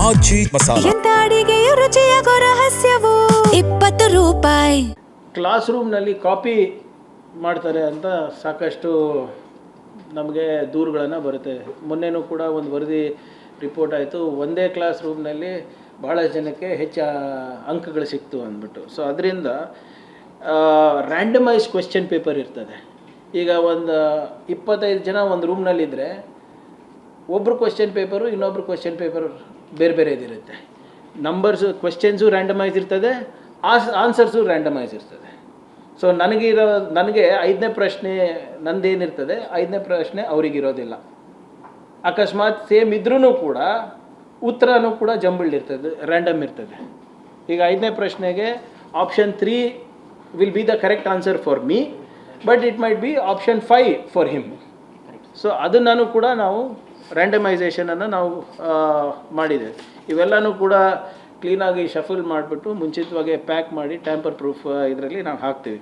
ಆಚಿ ಮಸಾಲ. ಎಂತ ಅಡಿಗೆಯ ರುಚಿಯಾಗೋ ರಹಸ್ಯವು 20 ರೂಪಾಯಿ. ಕ್ಲಾಸ್ ರೂಮ್ನಲ್ಲಿ ಕಾಪಿ ಮಾಡ್ತಾರೆ ಅಂತ ಸಾಕಷ್ಟು ನಮಗೆ ದೂರುಗಳನ್ನು ಬರುತ್ತೆ. ಮೊನ್ನೆನೂ ಕೂಡ ಒಂದು ವರದಿ ರಿಪೋರ್ಟ್ ಆಯಿತು, ಒಂದೇ ಕ್ಲಾಸ್ ರೂಮ್ನಲ್ಲಿ ಭಾಳ ಜನಕ್ಕೆ ಹೆಚ್ಚು ಅಂಕಗಳು ಸಿಕ್ತು ಅಂದ್ಬಿಟ್ಟು. ಸೊ ಅದರಿಂದ ರ್ಯಾಂಡಮೈಸ್ ಕ್ವೆಶ್ಚನ್ ಪೇಪರ್ ಇರ್ತದೆ. ಈಗ ಒಂದು 25 ಜನ ಒಂದು ರೂಮ್ನಲ್ಲಿದ್ದರೆ ಒಬ್ಬರು ಕ್ವೆಶ್ಚನ್ ಪೇಪರು ಇನ್ನೊಬ್ರು ಕ್ವೆಶ್ಚನ್ ಪೇಪರ್ ಬೇರೆ ಬೇರೆದಿರುತ್ತೆ. ನಂಬರ್ಸು ಕ್ವೆಶ್ಚನ್ಸು ರ್ಯಾಂಡಮೈಸ್ ಇರ್ತದೆ, ಆನ್ಸರ್ಸು ರ್ಯಾಂಡಮೈಸ್ ಇರ್ತದೆ. ಸೊ ನನಗೆ 5ನೇ ಪ್ರಶ್ನೆ ನಂದೇನಿರ್ತದೆ, 5ನೇ ಪ್ರಶ್ನೆ ಅವರಿಗಿರೋದಿಲ್ಲ. ಅಕಸ್ಮಾತ್ ಸೇಮ್ ಇದ್ರೂ ಕೂಡ ಉತ್ತರನೂ ಕೂಡ ಜಂಬಲ್ಡ್ ಇರ್ತದೆ, ರ್ಯಾಂಡಮ್ ಇರ್ತದೆ. ಈಗ 5ನೇ ಪ್ರಶ್ನೆಗೆ option 3 will be the correct answer for me, but it might be option 5 for him. So ಅದನ್ನು ಕೂಡ ನಾವು ರ್ಯಾಂಡಮೈಸೇಷನನ್ನು ನಾವು ಮಾಡಿದ್ದೇವೆ. ಇವೆಲ್ಲನೂ ಕೂಡ ಕ್ಲೀನಾಗಿ ಶಫಲ್ ಮಾಡಿಬಿಟ್ಟು ಮುಂಚಿತವಾಗಿ ಪ್ಯಾಕ್ ಮಾಡಿ ಟ್ಯಾಂಪರ್ ಪ್ರೂಫ್ ಇದರಲ್ಲಿ ನಾವು ಹಾಕ್ತೀವಿ.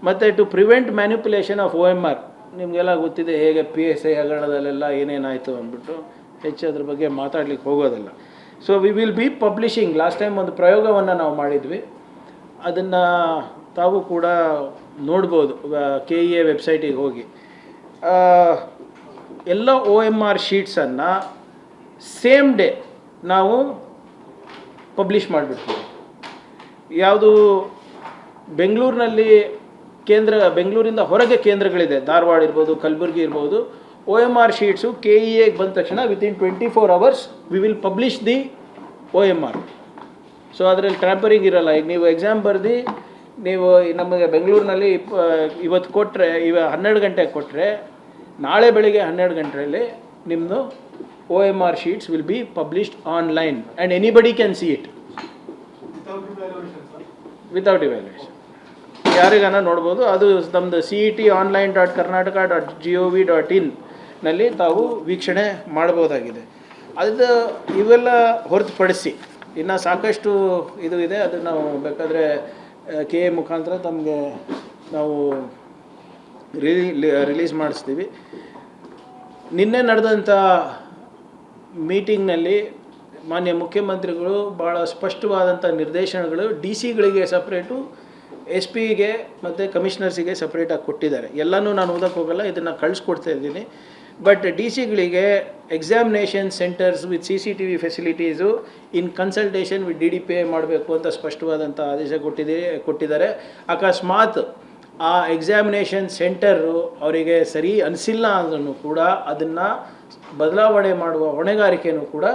ಮತ್ತು to prevent manipulation of OMR, ನಿಮಗೆಲ್ಲ ಗೊತ್ತಿದೆ ಹೇಗೆ PSI ಹಗರಣದಲ್ಲೆಲ್ಲ ಏನೇನಾಯಿತು ಅಂದ್ಬಿಟ್ಟು ಹೆಚ್ಚು ಅದ್ರ ಬಗ್ಗೆ ಮಾತಾಡ್ಲಿಕ್ಕೆ ಹೋಗೋದಿಲ್ಲ. So we will be publishing. Last time ಒಂದು ಪ್ರಯೋಗವನ್ನು ನಾವು ಮಾಡಿದ್ವಿ, ಅದನ್ನು ತಾವು ಕೂಡ ನೋಡ್ಬೋದು KEA ವೆಬ್ಸೈಟಿಗೆ ಹೋಗಿ. ಎಲ್ಲ OMR ಶೀಟ್ಸನ್ನು ಸೇಮ್ ಡೇ ನಾವು ಪಬ್ಲಿಷ್ ಮಾಡಿಬಿಡ್ತೀವಿ. ಯಾವುದು ಬೆಂಗಳೂರಿನಲ್ಲಿ ಬೆಂಗಳೂರಿಂದ ಹೊರಗೆ ಕೇಂದ್ರಗಳಿದೆ, ಧಾರವಾಡ ಇರ್ಬೋದು, ಕಲಬುರಗಿ ಇರ್ಬೋದು. OMR ಶೀಟ್ಸು KEAಗೆ ಬಂದ ತಕ್ಷಣ within 24 hours we will publish the OMR. So ಅದರಲ್ಲಿ ಟ್ರ್ಯಾಂಪರಿಂಗ್ ಇರಲ್ಲ. ಈಗ ನೀವು ಎಕ್ಸಾಮ್ ಬರೆದು ನೀವು ನಮಗೆ ಬೆಂಗಳೂರಿನಲ್ಲಿ ಇವತ್ತು ಕೊಟ್ಟರೆ, 12 ಗಂಟೆಗೆ ಕೊಟ್ಟರೆ, ನಾಳೆ ಬೆಳಿಗ್ಗೆ 12 ಗಂಟೆಯಲ್ಲಿ ನಿಮ್ಮದು OMR sheets will be published online and anybody can see it without evaluation. ಯಾರಿಗಾನ ನೋಡ್ಬೋದು. ಅದು ನಮ್ಮದು CET online.karnataka.gov.in ನಲ್ಲಿ ತಾವು ವೀಕ್ಷಣೆ ಮಾಡ್ಬೋದಾಗಿದೆ. ಅದು ಇವೆಲ್ಲ ಹೊರತುಪಡಿಸಿ ಇನ್ನು ಸಾಕಷ್ಟು ಇದು ಇದೆ. ಅದು ನಾವು ಬೇಕಾದರೆ KEA ಮುಖಾಂತರ ತಮಗೆ ನಾವು ರಿಲೀಸ್ ಮಾಡಿಸ್ತೀವಿ. ನಿನ್ನೆ ನಡೆದಂಥ ಮೀಟಿಂಗ್ನಲ್ಲಿ ಮಾನ್ಯ ಮುಖ್ಯಮಂತ್ರಿಗಳು ಭಾಳ ಸ್ಪಷ್ಟವಾದಂಥ ನಿರ್ದೇಶನಗಳು DC ಗಳಿಗೆ ಸಪ್ರೇಟು, SP ಗೆ ಮತ್ತು ಕಮಿಷನರ್ಸಿಗೆ ಸಪ್ರೇಟಾಗಿ ಕೊಟ್ಟಿದ್ದಾರೆ. ಎಲ್ಲನೂ ನಾನು ಓದಕ್ಕೆ ಹೋಗಲ್ಲ, ಇದನ್ನು ಕಳಿಸ್ಕೊಡ್ತಾ ಇದ್ದೀನಿ. ಬಟ್ DC ಗಳಿಗೆ examination centres with CCTV facilities in consultation with DDPI ಮಾಡಬೇಕು ಅಂತ ಸ್ಪಷ್ಟವಾದಂಥ ಆದೇಶ ಕೊಟ್ಟಿದ್ದಾರೆ. ಅಕಸ್ಮಾತ್ ಆ ಎಕ್ಸಾಮಿನೇಷನ್ ಸೆಂಟರು ಅವರಿಗೆ ಸರಿ ಅನಿಸಿಲ್ಲ ಅಂದ್ರೂ ಕೂಡ ಅದನ್ನು ಬದಲಾವಣೆ ಮಾಡುವ ಹೊಣೆಗಾರಿಕೆಯೂ ಕೂಡ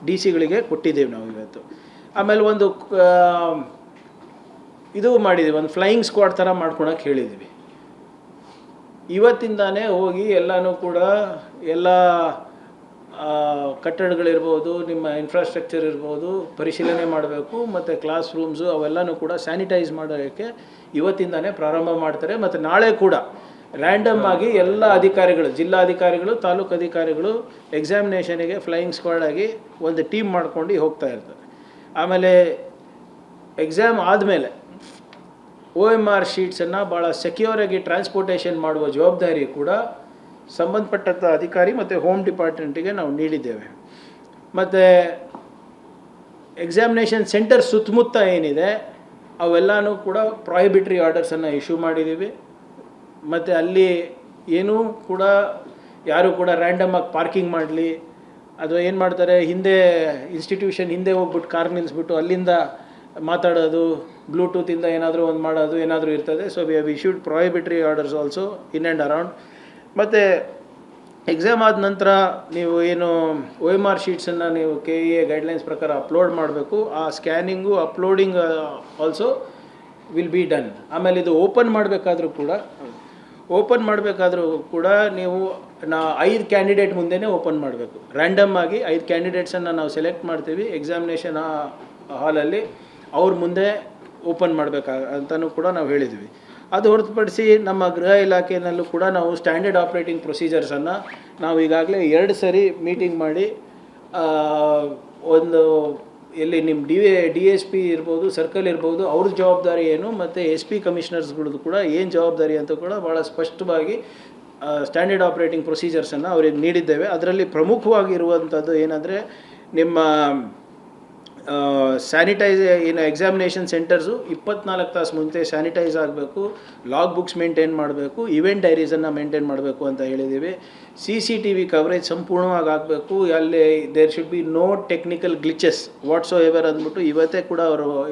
DC ಗಳಿಗೆ ಕೊಟ್ಟಿದ್ದೇವೆ ನಾವು ಇವತ್ತು. ಆಮೇಲೆ ಒಂದು ಇದು ಮಾಡಿದ್ದೀವಿ, ಒಂದು ಫ್ಲೈಯಿಂಗ್ ಸ್ಕ್ವಾಡ್ ಥರ ಮಾಡ್ಕೊಳಕ್ಕೆ ಹೇಳಿದ್ದೀವಿ. ಇವತ್ತಿಂದಾನೇ ಹೋಗಿ ಎಲ್ಲನೂ ಕೂಡ ಎಲ್ಲ ಕಟ್ಟಡಗಳಿರ್ಬೋದು, ನಿಮ್ಮ ಇನ್ಫ್ರಾಸ್ಟ್ರಕ್ಚರ್ ಇರ್ಬೋದು ಪರಿಶೀಲನೆ ಮಾಡಬೇಕು. ಮತ್ತು ಕ್ಲಾಸ್ ರೂಮ್ಸು ಅವೆಲ್ಲನೂ ಕೂಡ ಸ್ಯಾನಿಟೈಸ್ ಮಾಡೋಕ್ಕೆ ಇವತ್ತಿಂದಾನೇ ಪ್ರಾರಂಭ ಮಾಡ್ತಾರೆ. ಮತ್ತು ನಾಳೆ ಕೂಡ ರ್ಯಾಂಡಮ್ ಆಗಿ ಎಲ್ಲ ಅಧಿಕಾರಿಗಳು, ಜಿಲ್ಲಾಧಿಕಾರಿಗಳು, ತಾಲೂಕು ಅಧಿಕಾರಿಗಳು ಎಕ್ಸಾಮಿನೇಷನಿಗೆ ಫ್ಲೈಯಿಂಗ್ ಸ್ಕ್ವಾಡ್ ಆಗಿ ಒಂದು ಟೀಮ್ ಮಾಡ್ಕೊಂಡು ಹೋಗ್ತಾ ಇರ್ತಾರೆ. ಆಮೇಲೆ ಎಕ್ಸಾಮ್ ಆದಮೇಲೆ OMR ಶೀಟ್ಸನ್ನು ಭಾಳ ಸೆಕ್ಯೂರಾಗಿ ಟ್ರಾನ್ಸ್ಪೋರ್ಟೇಷನ್ ಮಾಡುವ ಜವಾಬ್ದಾರಿ ಕೂಡ ಸಂಬಂಧಪಟ್ಟಂಥ ಅಧಿಕಾರಿ ಮತ್ತು ಹೋಮ್ ಡಿಪಾರ್ಟ್ಮೆಂಟಿಗೆ ನಾವು ನೀಡಿದ್ದೇವೆ. ಮತ್ತು ಎಕ್ಸಾಮಿನೇಷನ್ ಸೆಂಟರ್ ಸುತ್ತಮುತ್ತ ಏನಿದೆ ಅವೆಲ್ಲನೂ ಕೂಡ ಪ್ರಾಹಿಬಿಟ್ರಿ ಆರ್ಡರ್ಸನ್ನು ಇಶ್ಯೂ ಮಾಡಿದ್ದೀವಿ. ಮತ್ತು ಅಲ್ಲಿ ಏನೂ ಕೂಡ ಯಾರು ಕೂಡ ರ್ಯಾಂಡಮಾಗಿ ಪಾರ್ಕಿಂಗ್ ಮಾಡಲಿ, ಅದು ಏನು ಮಾಡ್ತಾರೆ, ಇನ್ಸ್ಟಿಟ್ಯೂಷನ್ ಹಿಂದೆ ಹೋಗ್ಬಿಟ್ಟು ಕಾರ್ ನಿಲ್ಲಿಸ್ಬಿಟ್ಟು ಅಲ್ಲಿಂದ ಮಾತಾಡೋದು, ಬ್ಲೂಟೂತಿಂದ ಏನಾದರೂ ಒಂದು ಮಾಡೋದು ಏನಾದರೂ ಇರ್ತದೆ. So we have issued prohibitory orders also in and around. ಮತ್ತು ಎಕ್ಸಾಮ್ ಆದ ನಂತರ ನೀವು ಏನು OMR ಶೀಟ್ಸನ್ನು ನೀವು KEA ಗೈಡ್ಲೈನ್ಸ್ ಪ್ರಕಾರ ಅಪ್ಲೋಡ್ ಮಾಡಬೇಕು. ಆ scanning uploading also will be done. ಆಮೇಲೆ ಇದು ಓಪನ್ ಮಾಡಬೇಕಾದ್ರೂ ಕೂಡ ನೀವು 5 ಕ್ಯಾಂಡಿಡೇಟ್ ಮುಂದೆನೇ ಓಪನ್ ಮಾಡಬೇಕು. ರ್ಯಾಂಡಮ್ ಆಗಿ 5 ಕ್ಯಾಂಡಿಡೇಟ್ಸನ್ನು ನಾವು ಸೆಲೆಕ್ಟ್ ಮಾಡ್ತೀವಿ ಎಕ್ಸಾಮಿನೇಷನ್ ಹಾಲಲ್ಲಿ, ಅವ್ರ ಮುಂದೆ ಓಪನ್ ಅಂತಲೂ ಕೂಡ ನಾವು ಹೇಳಿದ್ವಿ. ಅದು ಹೊರತುಪಡಿಸಿ ನಮ್ಮ ಗೃಹ ಇಲಾಖೆಯಲ್ಲೂ ಕೂಡ ನಾವು ಸ್ಟ್ಯಾಂಡರ್ಡ್ ಆಪ್ರೇಟಿಂಗ್ ಪ್ರೊಸೀಜರ್ಸನ್ನು ನಾವು ಈಗಾಗಲೇ 2 ಸರಿ ಮೀಟಿಂಗ್ ಮಾಡಿ ಒಂದು ಎಲ್ಲಿ ನಿಮ್ಮ DSP ಇರ್ಬೋದು, ಸರ್ಕಲ್ ಇರ್ಬೋದು, ಅವ್ರ ಜವಾಬ್ದಾರಿ ಏನು, ಮತ್ತು SP ಕಮಿಷನರ್ಸ್ಗಳದ್ದು ಕೂಡ ಏನು ಜವಾಬ್ದಾರಿ ಅಂತ ಕೂಡ ಭಾಳ ಸ್ಪಷ್ಟವಾಗಿ ಸ್ಟ್ಯಾಂಡರ್ಡ್ ಆಪ್ರೇಟಿಂಗ್ ಪ್ರೊಸೀಜರ್ಸನ್ನು ಅವರಿಗೆ ನೀಡಿದ್ದೇವೆ. ಅದರಲ್ಲಿ ಪ್ರಮುಖವಾಗಿರುವಂಥದ್ದು ಏನಂದರೆ ನಿಮ್ಮ ಸ್ಯಾನಿಟೈಸ್ ಇನ್ ಎಕ್ಸಾಮಿನೇಷನ್ ಸೆಂಟರ್ಸು 24 ತಾಸು ಮುಂಚೆ ಸ್ಯಾನಿಟೈಸ್ ಆಗಬೇಕು, ಲಾಗ್ ಬುಕ್ಸ್ ಮೇಂಟೈನ್ ಮಾಡಬೇಕು, ಇವೆಂಟ್ ಡೈರೀಸನ್ನು ಮೇಂಟೈನ್ ಮಾಡಬೇಕು ಅಂತ ಹೇಳಿದ್ದೀವಿ. CCTV ಕವರೇಜ್ ಸಂಪೂರ್ಣವಾಗಿ ಆಗಬೇಕು. ಅಲ್ಲಿ there should be no technical glitches whatsoever ಅಂದ್ಬಿಟ್ಟು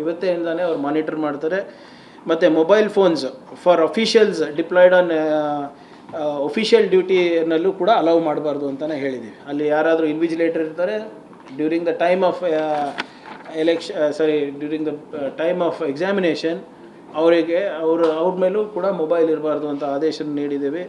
ಇವತ್ತೇಯಿಂದಾನೇ ಅವ್ರು ಮಾನಿಟರ್ ಮಾಡ್ತಾರೆ. ಮತ್ತು mobile phones for officials deployed on official ಡ್ಯೂಟಿನಲ್ಲೂ ಕೂಡ ಅಲೌ ಮಾಡಬಾರ್ದು ಅಂತಲೇ ಹೇಳಿದ್ದೀವಿ. ಅಲ್ಲಿ ಯಾರಾದರೂ ಇನ್ವಿಜಿಲೇಟರ್ ಇರ್ತಾರೆ, during the time of during the time of examination ಅವ್ರ ಮೇಲೂ ಕೂಡ ಮೊಬೈಲ್ ಇರಬಾರ್ದು ಅಂತ ಆದೇಶ ನೀಡಿದ್ದೇವೆ.